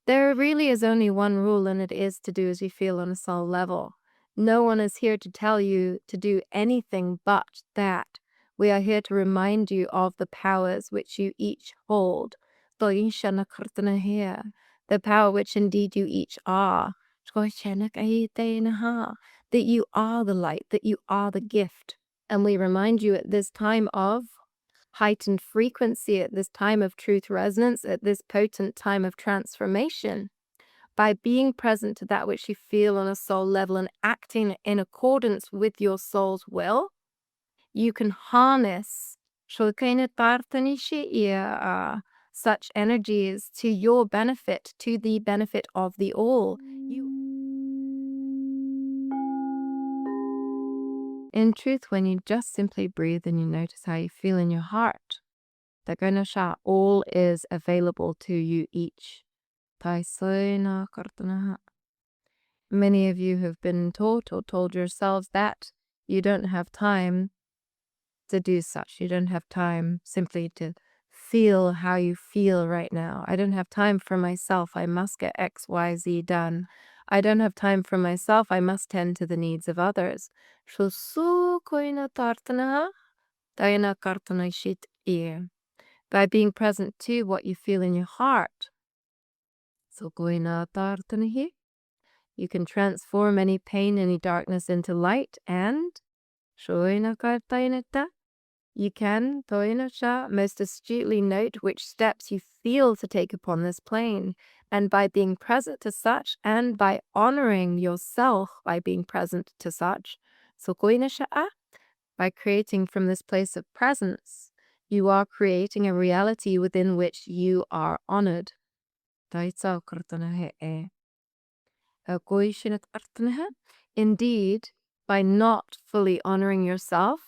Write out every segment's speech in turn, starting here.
There really is only one rule, and it is to do as you feel on a soul level. No one is here to tell you to do anything but that. We are here to remind you of the powers which you each hold. The power which indeed you each are. That you are the light, that you are the gift. And we remind you at this time of heightened frequency, at this time of truth resonance, at this potent time of transformation, by being present to that which you feel on a soul level and acting in accordance with your soul's will, you can harness such energies to your benefit, to the benefit of the all. In truth, when you just simply breathe and you notice how you feel in your heart, the Ganesha, all is available to you each. Many of you have been taught or told yourselves that you don't have time to do such. You don't have time simply to feel how you feel right now. I don't have time for myself. I must get X, Y, Z done. I don't have time for myself. I must tend to the needs of others. By being present to what you feel in your heart. You can transform any pain, any darkness into light, and you can most astutely note which steps you feel to take upon this plane. And by being present to such, and by honoring yourself by being present to such, by creating from this place of presence, you are creating a reality within which you are honored. Indeed, by not fully honoring yourself,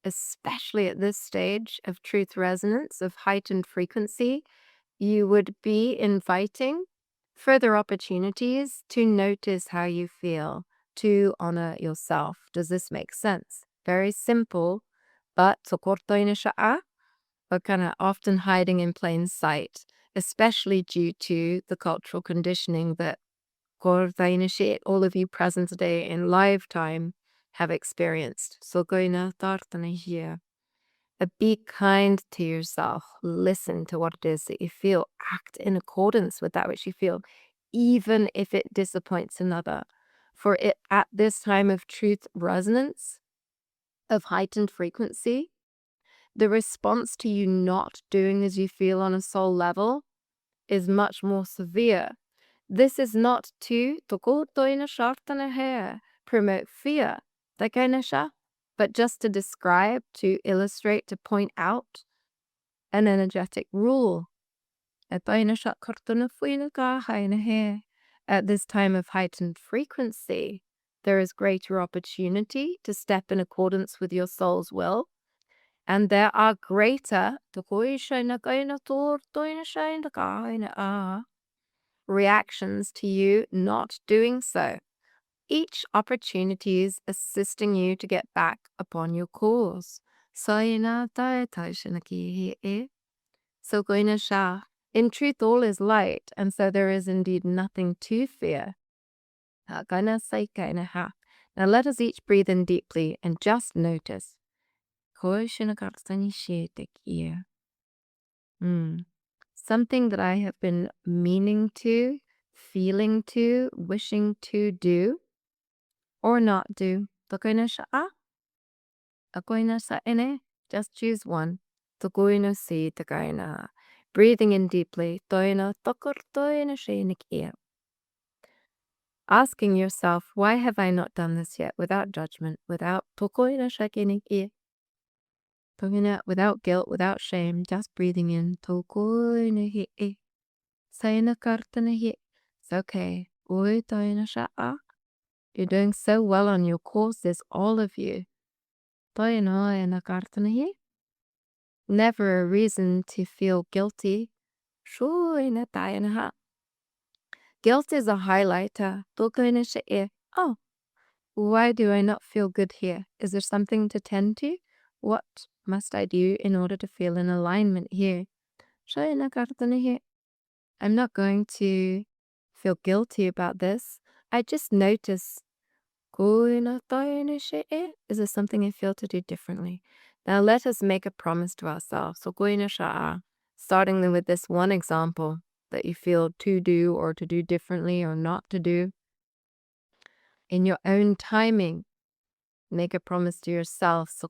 especially at this stage of truth resonance, of heightened frequency, you would be inviting further opportunities to notice how you feel, to honor yourself. Does this make sense? Very simple, but kind of often hiding in plain sight, especially due to the cultural conditioning that all of you present today in lifetime have experienced. So be kind to yourself. Listen to what it is that you feel. Act in accordance with that which you feel, even if it disappoints another. For it at this time of truth resonance, of heightened frequency, the response to you not doing as you feel on a soul level is much more severe. This is not to promote fear, but just to describe, to illustrate, to point out an energetic rule. At this time of heightened frequency, there is greater opportunity to step in accordance with your soul's will, and there are greater reactions to you not doing so. Each opportunity is assisting you to get back upon your course. In truth, all is light, and so there is indeed nothing to fear. Now let us each breathe in deeply and just notice. Something that I have been meaning to, feeling to, wishing to do, or not do. Just choose one. Breathing in deeply. Asking yourself, why have I not done this yet? Without judgment, without guilt, without shame, just breathing in. It's okay. You're doing so well on your courses, all of you. Never a reason to feel guilty. Guilt is a highlighter. Oh, why do I not feel good here? Is there something to tend to? What must I do in order to feel in alignment here? I'm not going to feel guilty about this, I just notice, is there something I feel to do differently? Now let us make a promise to ourselves. So starting then with this one example that you feel to do or to do differently or not to do. In your own timing, make a promise to yourself. So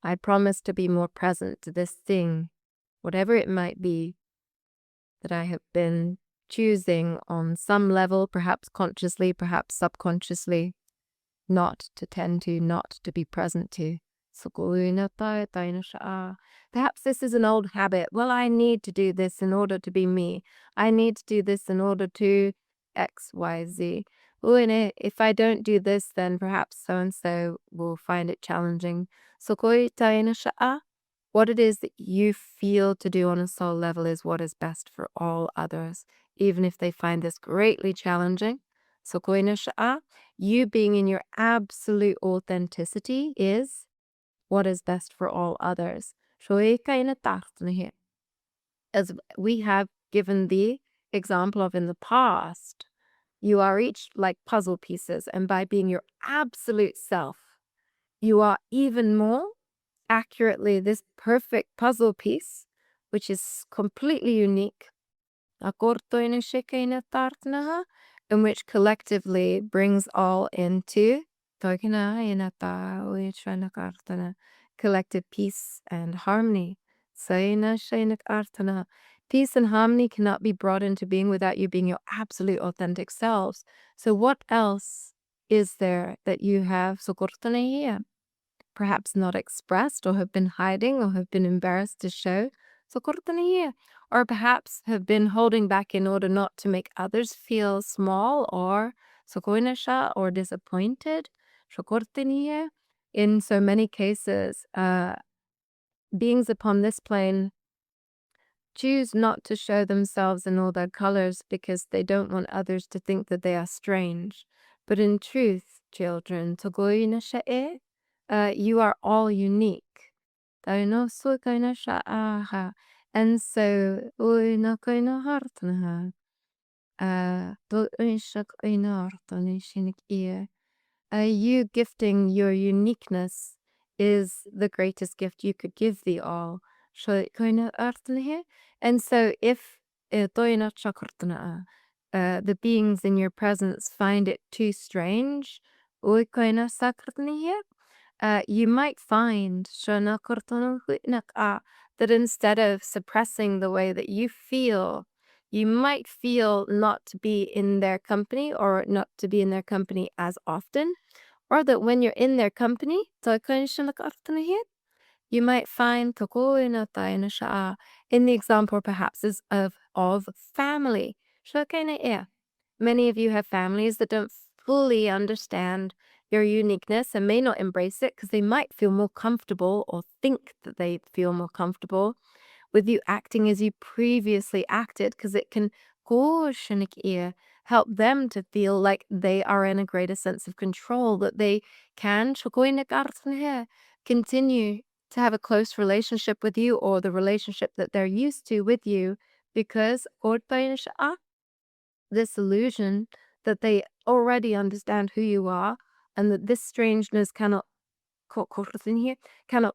I promise to be more present to this thing, whatever it might be, that I have been choosing on some level, perhaps consciously, perhaps subconsciously, not to tend to, not to be present to. Perhaps this is an old habit. Well, I need to do this in order to be me. I need to do this in order to X, Y, Z. If I don't do this, then perhaps so-and-so will find it challenging. What it is that you feel to do on a soul level is what is best for all others, even if they find this greatly challenging. You being in your absolute authenticity is what is best for all others. As we have given the example of in the past, you are each like puzzle pieces, and by being your absolute self, you are even more accurately this perfect puzzle piece, which is completely unique, in which collectively brings all into collective peace and harmony. Peace and harmony cannot be brought into being without you being your absolute authentic selves. So what else is there that you have perhaps not expressed or have been hiding or have been embarrassed to show? Or perhaps have been holding back in order not to make others feel small or disappointed. In so many cases, beings upon this plane choose not to show themselves in all their colors because they don't want others to think that they are strange. But in truth, children, you are all unique. And so, you gifting your uniqueness is the greatest gift you could give the all. And so if the beings in your presence find it too strange, you might find that instead of suppressing the way that you might feel not to be in their company or not to be in their company as often, or that when you're in their company, you might find in the example perhaps is of family. Many of you have families that don't fully understand your uniqueness and may not embrace it because they might feel more comfortable or think that they feel more comfortable with you acting as you previously acted, because it can help them to feel like they are in a greater sense of control, that they can continue to have a close relationship with you or the relationship that they're used to with you, because this illusion that they already understand who you are and that this strangeness cannot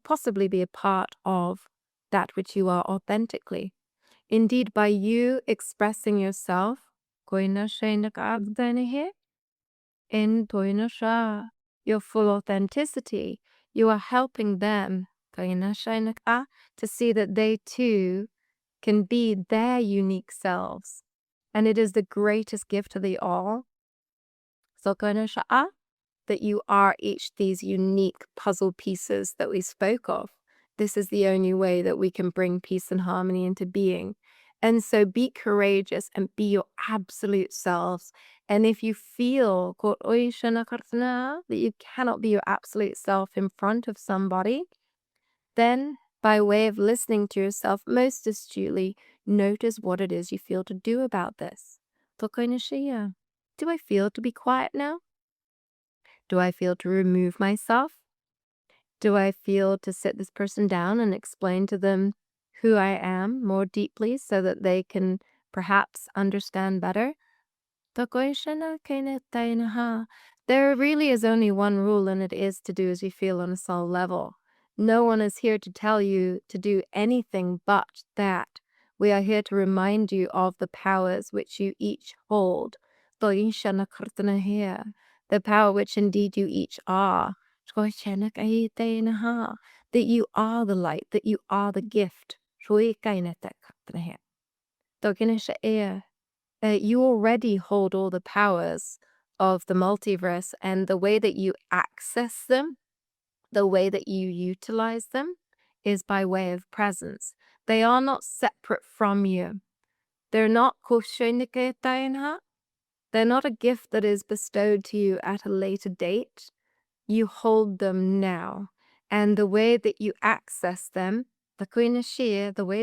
possibly be a part of that which you are authentically. Indeed, by you expressing yourself in your full authenticity, you are helping them to see that they too can be their unique selves. And it is the greatest gift to the all. So that you are each these unique puzzle pieces that we spoke of. This is the only way that we can bring peace and harmony into being. And so be courageous and be your absolute selves. And if you feel that you cannot be your absolute self in front of somebody, then by way of listening to yourself most astutely, notice what it is you feel to do about this. Do I feel to be quiet now? Do I feel to remove myself? Do I feel to sit this person down and explain to them who I am more deeply so that they can perhaps understand better. There really is only one rule, and it is to do as you feel on a soul level. No one is here to tell you to do anything but that. We are here to remind you of the powers which you each hold. The power which indeed you each are. That you are the light, that you are the gift. You already hold all the powers of the multiverse, and the way that you access them, the way that you utilize them, is by way of presence. They are not separate from you. They're not they're not a gift that is bestowed to you at a later date. You hold them now. And the way that you access them, the way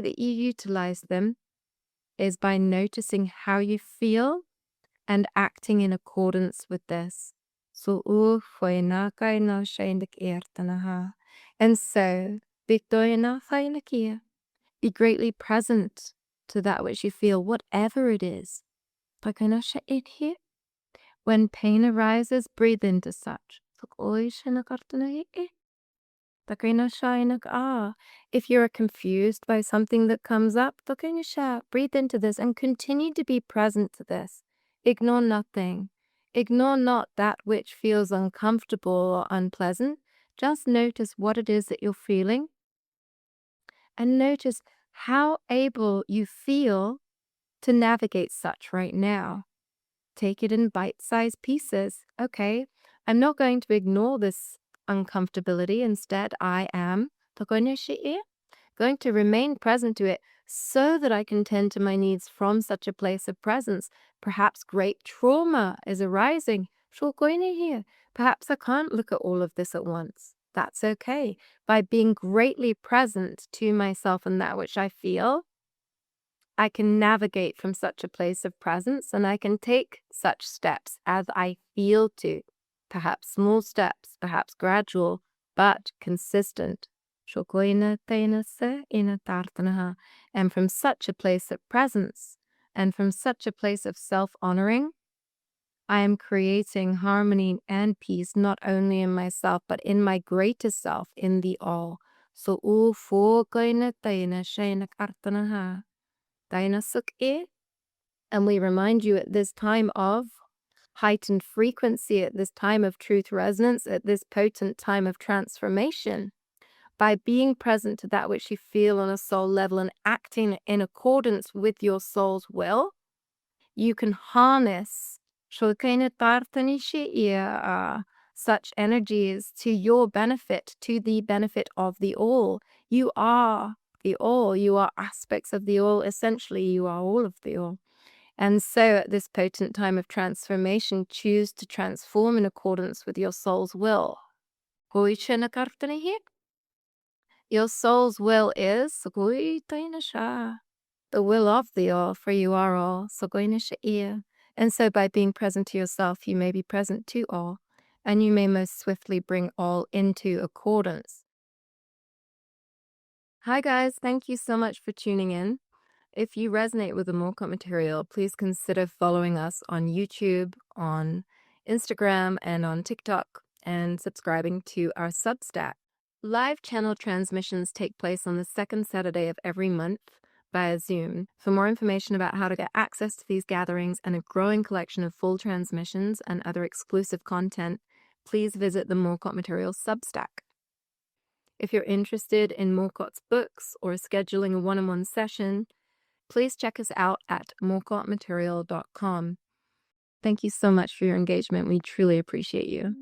that you utilize them, is by noticing how you feel and acting in accordance with this. And so, be greatly present to that which you feel, whatever it is. When pain arises, breathe into such. If you're confused by something that comes up, breathe into this and continue to be present to this. Ignore nothing. Ignore not that which feels uncomfortable or unpleasant. Just notice what it is that you're feeling, and notice how able you feel to navigate such right now. Take it in bite-sized pieces. Okay, I'm not going to ignore this uncomfortability. Instead, I am going to remain present to it so that I can tend to my needs from such a place of presence. Perhaps great trauma is arising. Perhaps I can't look at all of this at once. That's okay. By being greatly present to myself and that which I feel, I can navigate from such a place of presence, and I can take such steps as I feel to. Perhaps small steps, perhaps gradual, but consistent. And from such a place of presence, and from such a place of self-honoring, I am creating harmony and peace not only in myself, but in my greatest self, in the all. So and we remind you at this time of heightened frequency, at this time of truth resonance, at this potent time of transformation, by being present to that which you feel on a soul level and acting in accordance with your soul's will, you can harness such energies to your benefit, to the benefit of the all. You are the all. You are aspects of the all. Essentially, you are all of the all. And so at this potent time of transformation, choose to transform in accordance with your soul's will. Your soul's will is the will of the all, for you are all. And so by being present to yourself, you may be present to all, and you may most swiftly bring all into accordance. Hi guys, thank you so much for tuning in. If you resonate with the Morcott material, please consider following us on YouTube, on Instagram, and on TikTok, and subscribing to our Substack. Live channel transmissions take place on the second Saturday of every month via Zoom. For more information about how to get access to these gatherings and a growing collection of full transmissions and other exclusive content, please visit the Morcott Material Substack. If you're interested in Morcott's books or scheduling a one-on-one session, please check us out at morcottmaterial.com. Thank you so much for your engagement. We truly appreciate you.